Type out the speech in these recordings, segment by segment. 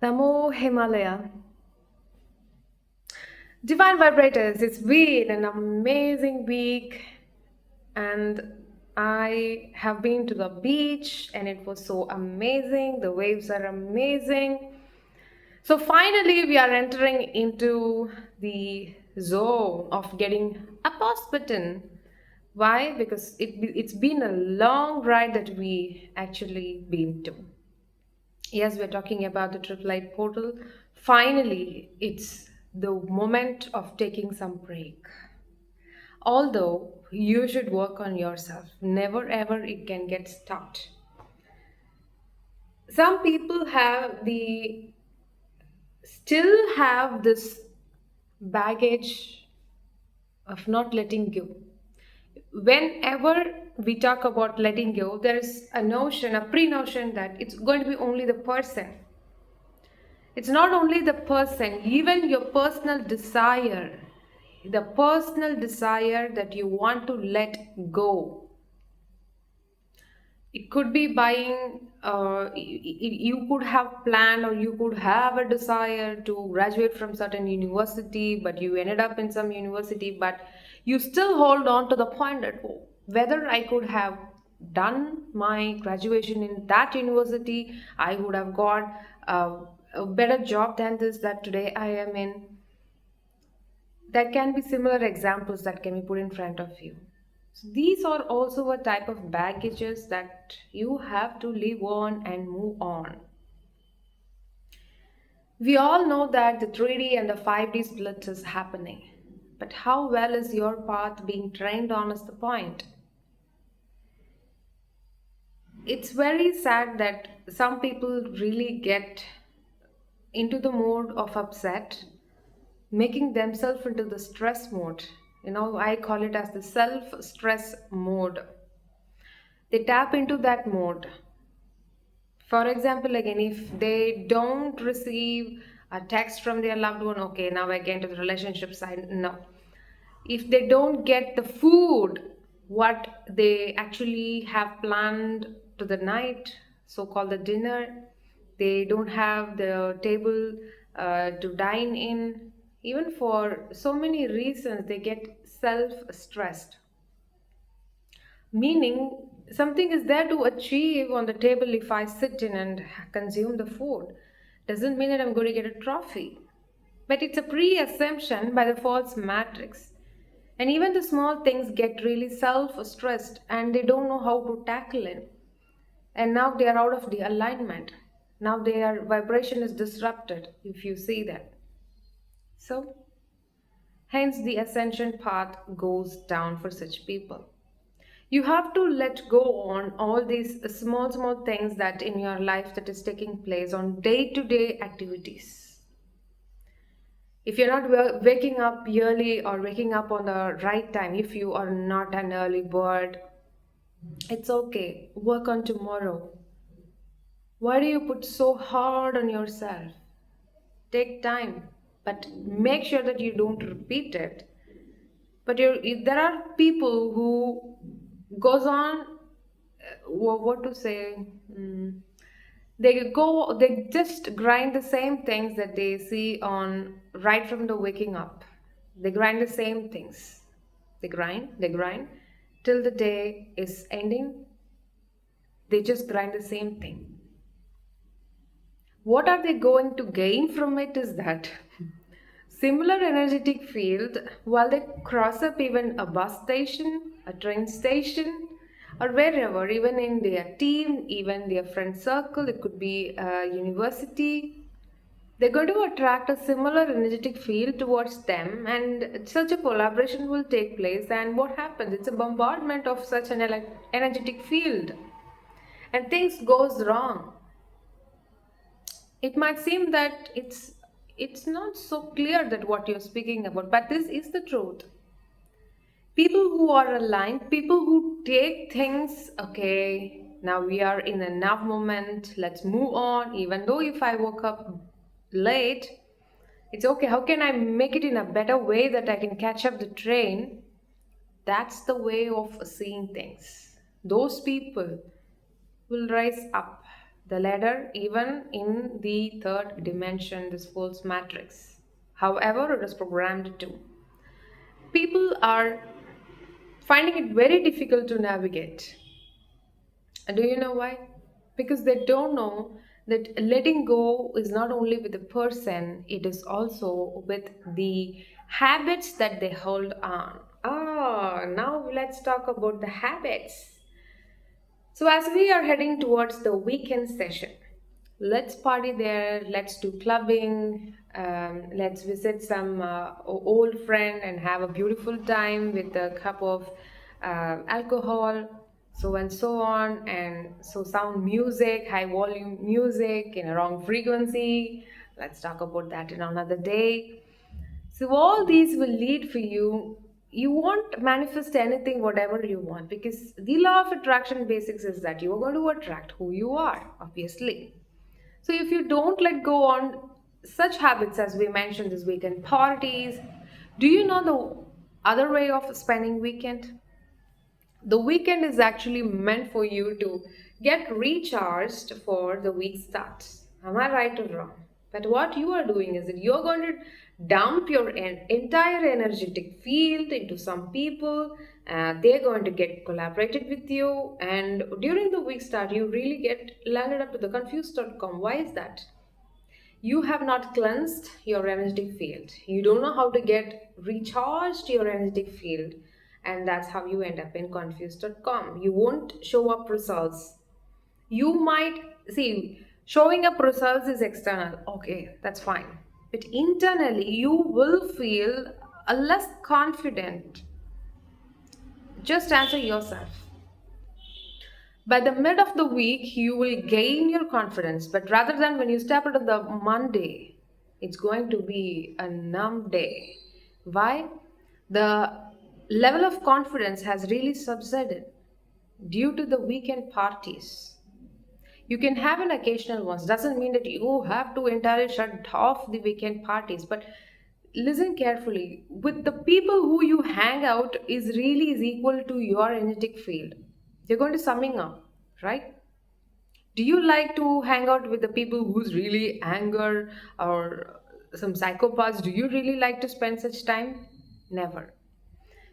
Namo Himalaya. Divine Vibrators, it's been an amazing week, and I have been to the beach, and it was so amazing. The waves are amazing. So, finally, we are entering into the zone of getting a pause button. Why? Because it's been a long ride that we actually been to. Yes, we're talking about the triple light portal. Finally, it's the moment of taking some break. Although you should work on yourself, never ever it can get stopped. Some people still have this baggage of not letting go. Whenever we talk about letting go, there is a notion, a pre notion that it's going to be only the person. It's not only the person, even your the personal desire that you want to let go. It could be buying, you could have planned or you could have a desire to graduate from certain university, but you ended up in some university, but you still hold on to the point that oh, whether I could have done my graduation in that university, I would have got a better job than this that today I am in. There can be similar examples that can be put in front of you. So these are also a type of baggages that you have to live on and move on. We all know that the 3D and the 5D split is happening. But how well is your path being trained on is the point. It's very sad that some people really get into the mode of upset, making themselves into the stress mode. I call it as the self stress mode. They tap into that mode. For example, again, if they don't receive a text from their loved one, okay, now again to the relationship side, no. If they don't get the food, what they actually have planned to the night, so called the dinner, they don't have the table to dine in, even for so many reasons, they get self stressed, meaning something is there to achieve on the table. If I sit in and consume the food, doesn't mean that I'm going to get a trophy, but it's a pre-assumption by the false matrix. And even the small things get really self-stressed and they don't know how to tackle it, and now they are out of the alignment. Now their vibration is disrupted, if you see that. So hence the ascension path goes down for such people. You have to let go on all these small things that in your life that is taking place on day to day activities. If you're not waking up early or waking up on the right time, if you are not an early bird, it's okay, work on tomorrow. Why do you put so hard on yourself? Take time, but make sure that you don't repeat it. But there are people who goes on, what to say, mm, they just grind the same things that they see on right from the waking up. They grind the same things. They grind till the day is ending. They just grind the same thing. What are they going to gain from it is that similar energetic field while they cross up even a bus station, a train station, or wherever, even in their team, even their friend circle, it could be a university. They're going to attract a similar energetic field towards them, and such a collaboration will take place. And what happens? It's a bombardment of such an energetic field, and things goes wrong. It might seem that it's not so clear that what you're speaking about, but this is the truth. People who are aligned, people who take things, okay, now we are in a now moment, let's move on. Even though if I woke up late, it's okay, how can I make it in a better way that I can catch up the train? That's the way of seeing things. Those people will rise up. the ladder, even in the third dimension, this false matrix. However, it is programmed to. People are finding it very difficult to navigate. And do you know why? Because they don't know that letting go is not only with the person, it is also with the habits that they hold on. Ah, now let's talk about the habits. So, as we are heading towards the weekend session, let's party there, let's do clubbing, let's visit some old friend and have a beautiful time with a cup of alcohol, so and so on, and so sound music, high volume music in a wrong frequency. Let's talk about that in another day. So all these will lead for you. You won't manifest anything, whatever you want, because the law of attraction basics is that you are going to attract who you are, obviously. So if you don't let go on such habits as we mentioned this weekend, parties, do you know the other way of spending weekend? The weekend is actually meant for you to get recharged for the week starts. Am I right or wrong? But what you are doing is that you're going to dump your entire energetic field into some people. They're going to get collaborated with you, and during the week start, you really get landed up to the confused.com. Why is that? You have not cleansed your energetic field. You don't know how to get recharged your energetic field, and that's how you end up in confused.com. You won't show up results. You might see showing up results is external. Okay, that's fine. But internally, you will feel a less confident. Just answer yourself. By the mid of the week, you will gain your confidence, but rather than when you step into the Monday, it's going to be a numb day. Why? The level of confidence has really subsided due to the weekend parties. You can have an occasional ones, doesn't mean that you have to entirely shut off the weekend parties, but listen carefully. With the people who you hang out is equal to your energetic field. They're going to summing up, right? Do you like to hang out with the people who's really anger or some psychopaths? Do you really like to spend such time? Never.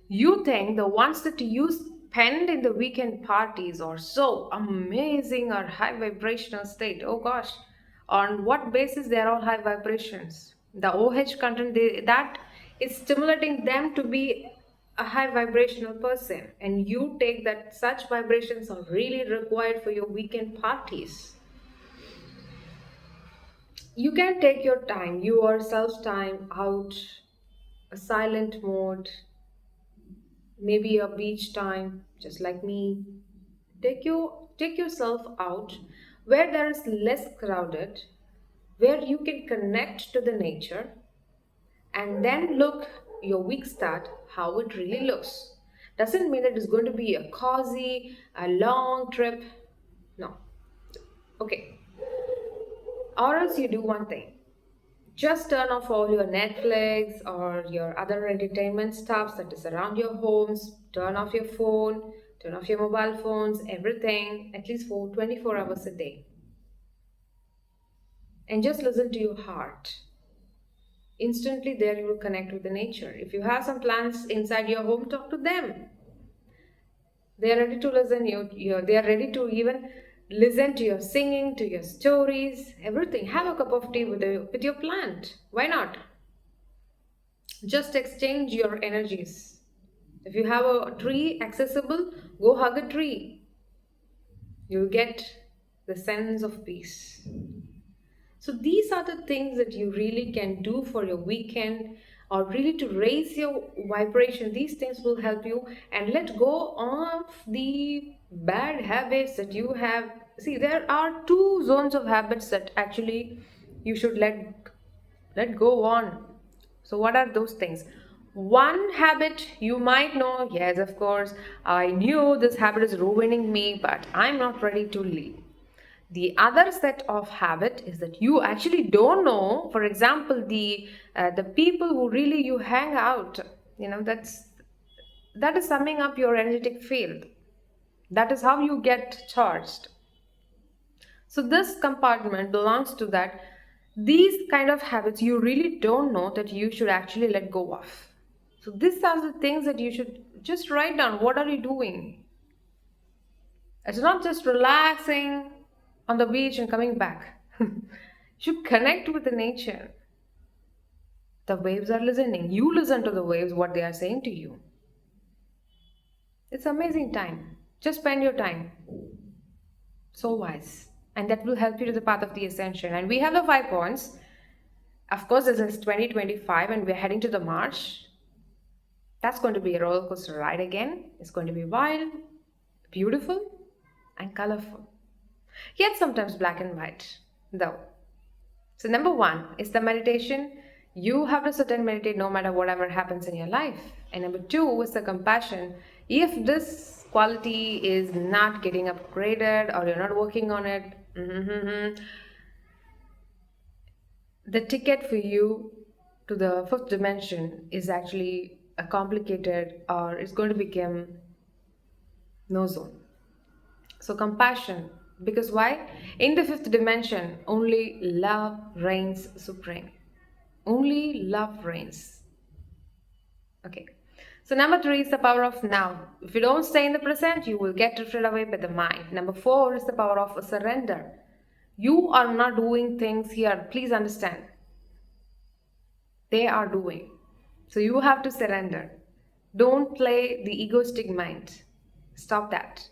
You think the ones that you spend in the weekend parties are so amazing or high vibrational state. Oh gosh, on what basis they are all high vibrations? The OH content that is stimulating them to be a high vibrational person, and you take that such vibrations are really required for your weekend parties. You can take your time, yourself time out, a silent mode, maybe a beach time, just like me. Take yourself out where there is less crowded, where you can connect to the nature, and then look your week start how it really looks. Doesn't mean that it's going to be a cozy, a long trip. No. Okay. Or else you do one thing. Just turn off all your Netflix or your other entertainment stuff that is around your homes. Turn off your phone, turn off your mobile phones, everything, at least for 24 hours a day. And just listen to your heart. Instantly, there you will connect with the nature. If you have some plants inside your home, talk to them. They are ready to listen. They are ready to even listen to your singing, to your stories, everything. Have a cup of tea with your plant. Why not? Just exchange your energies. If you have a tree accessible, go hug a tree. You'll get the sense of peace. So these are the things that you really can do for your weekend or really to raise your vibration. These things will help you and let go of the bad habits that you have. See, there are two zones of habits that actually you should let go on. So what are those things? One habit you might know, yes, of course, I knew this habit is ruining me, but I'm not ready to leave. The other set of habit is that you actually don't know. For example, the people who really you hang out, that is summing up your energetic field. That is how you get charged. So this compartment belongs to that. These kind of habits you really don't know that you should actually let go of. So these are the things that you should just write down. What are you doing? It's not just relaxing on the beach and coming back. You should connect with the nature. The waves are listening. You listen to the waves, what they are saying to you. It's amazing time. Just spend your time. So wise. And that will help you to the path of the ascension. And we have the 5 points. Of course, this is 2025 and we're heading to the March. That's going to be a roller coaster ride again. It's going to be wild, beautiful, and colorful. Yet sometimes black and white, though. So, number one is the meditation. You have to sit and meditate no matter whatever happens in your life. And number two is the compassion. If this quality is not getting upgraded or you're not working on it, the ticket for you to the fifth dimension is actually a complicated or it's going to become no zone. So, compassion, because why? In the fifth dimension, only love reigns supreme. Only love reigns. Okay. So, number three is the power of now. If you don't stay in the present, you will get drifted away by the mind. Number four is the power of surrender. You are not doing things here. Please understand. They are doing. So, you have to surrender. Don't play the egoistic mind. Stop that.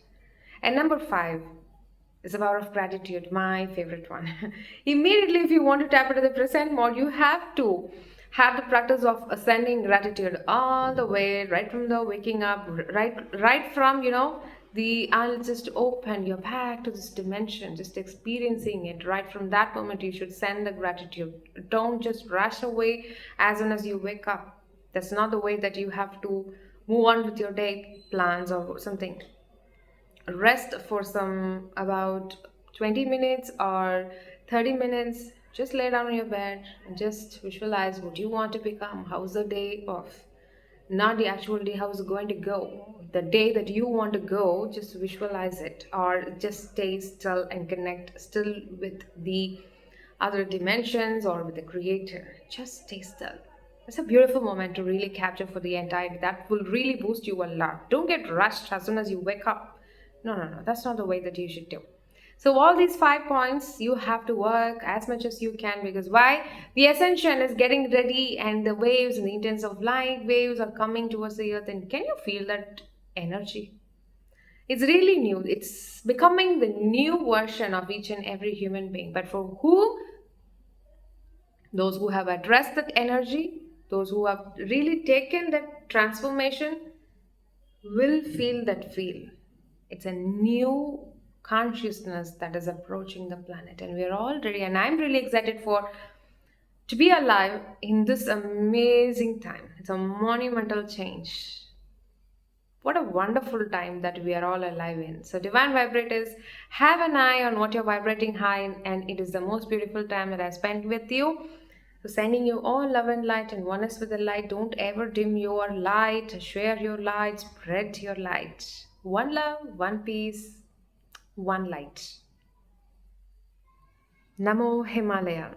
And number five is the power of gratitude, my favorite one. Immediately, if you want to tap into the present mode, you have to have the practice of ascending gratitude all the way, right from the waking up, right from the I'll just open your back to this dimension, just experiencing it. Right from that moment, you should send the gratitude. Don't just rush away as soon as you wake up. That's not the way that you have to move on with your day plans or something. Rest for some about 20 minutes or 30 minutes. Just lay down on your bed and just visualize what you want to become. How's the day of? Not the actual day, how is it going to go? The day that you want to go, just visualize it or just stay still and connect still with the other dimensions or with the creator. Just stay still. It's a beautiful moment to really capture for the entire. That will really boost you a lot. Don't get rushed as soon as you wake up. No, no, no. That's not the way that you should do. So all these 5 points you have to work as much as you can because why? The ascension is getting ready and the waves and the intense of light waves are coming towards the earth and can you feel that energy? It's really new. It's becoming the new version of each and every human being. But for who? Those who have addressed that energy, those who have really taken that transformation will feel that feel. It's a new consciousness that is approaching the planet, and we're all ready. And I'm really excited for to be alive in this amazing time. It's a monumental change. What a wonderful time that we are all alive in. So, divine vibrators, have an eye on what you're vibrating high, and it is the most beautiful time that I spent with you. So, sending you all love and light and oneness with the light. Don't ever dim your light. Share your light. Spread your light. One love, one peace, one light. Namo Himalaya.